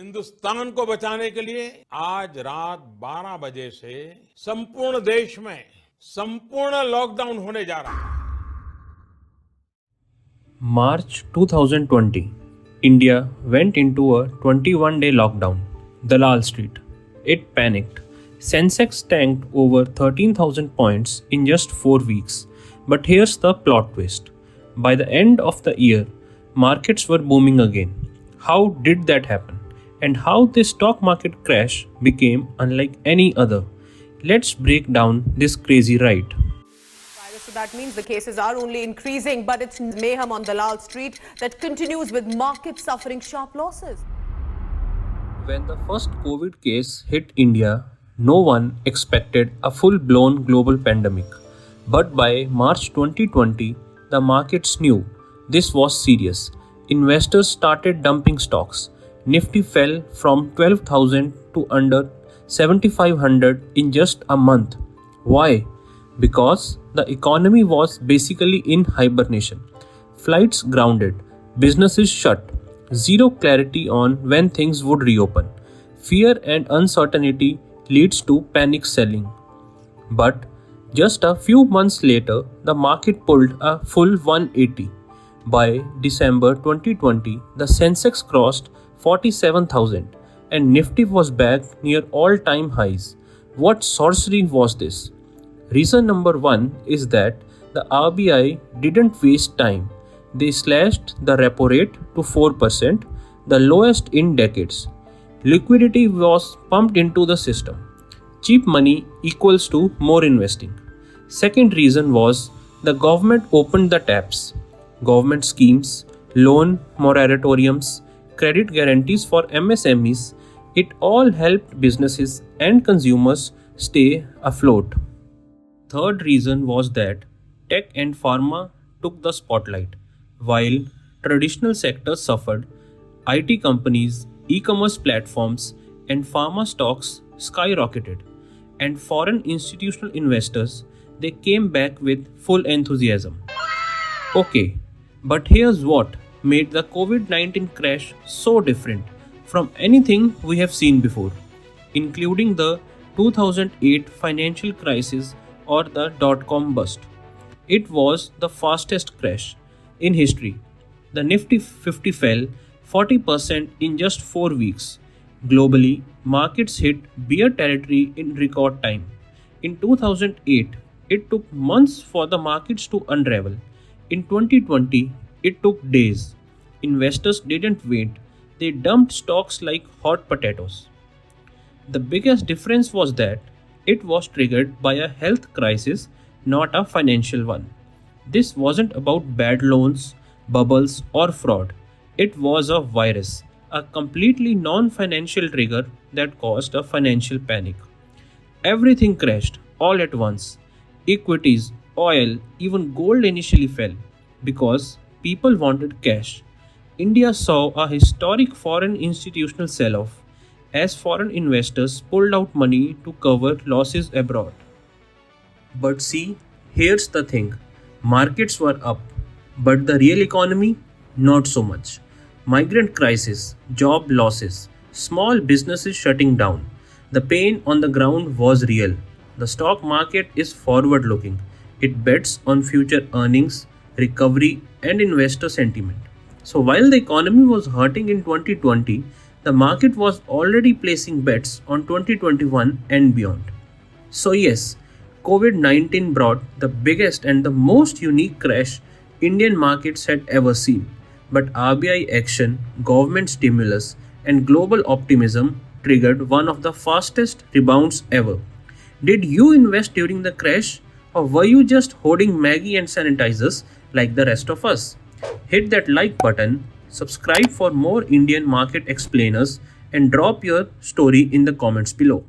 हिंदुस्तान को बचाने के लिए आज रात 12 बजे से संपूर्ण देश में संपूर्ण लॉकडाउन होने जा रहा है। March 2020, India went into a 21-day lockdown. Dalal Street. It panicked. Sensex tanked over 13,000 points in just 4 weeks. But here's the plot twist. By the end of the year, markets were booming again. How did that happen? And how this stock market crash became unlike any other? Let's break down this crazy ride. So that means the cases are only increasing, but it's mayhem on Dalal Street that continues with markets suffering sharp losses. When the first COVID case hit India, no one expected a full-blown global pandemic. But by March 2020, the markets knew this was serious. Investors started dumping stocks. Nifty fell from 12,000 to under 7,500 in just a month. Why? Because the economy was basically in hibernation. Flights grounded, businesses shut, zero clarity on when things would reopen. Fear and uncertainty leads to panic selling. But just a few months later, the market pulled a full 180. By December 2020, the Sensex crossed 47,000 and Nifty was back near all-time highs. What sorcery was this? Reason number one is that the RBI didn't waste time. They slashed the repo rate to 4%, the lowest in decades. Liquidity was pumped into the system. Cheap money equals to more investing. Second reason was the government opened the taps. Government schemes, loan moratoriums, credit guarantees for MSMEs, it all helped businesses and consumers stay afloat. Third reason was that tech and pharma took the spotlight. While traditional sectors suffered, IT companies, e-commerce platforms, and pharma stocks skyrocketed. And foreign institutional investors, they came back with full enthusiasm. Okay, but here's what made the COVID-19 crash so different from anything we have seen before, including the 2008 financial crisis or the dot-com bust. It was the fastest crash in history. The Nifty 50 fell 40% in just 4 weeks. Globally, markets hit bear territory in record time. In 2008, it took months for the markets to unravel. In 2020, it took days. Investors didn't wait. They dumped stocks like hot potatoes. The biggest difference was that it was triggered by a health crisis, not a financial one. This wasn't about bad loans, bubbles, or fraud. It was a virus, a completely non-financial trigger that caused a financial panic. Everything crashed all at once. Equities, oil, even gold initially fell because people wanted cash. India saw a historic foreign institutional sell-off as foreign investors pulled out money to cover losses abroad. But see, here's the thing. Markets were up, but the real economy, not so much. Migrant crisis, job losses, small businesses shutting down. The pain on the ground was real. The stock market is forward-looking. It bets on future earnings, recovery, and investor sentiment. So while the economy was hurting in 2020, the market was already placing bets on 2021 and beyond. So yes, COVID-19 brought the biggest and the most unique crash Indian markets had ever seen. But RBI action, government stimulus, and global optimism triggered one of the fastest rebounds ever. Did you invest during the crash, or were you just hoarding Maggie and sanitizers like the rest of us? Hit that like button, subscribe for more Indian market explainers, and drop your story in the comments below.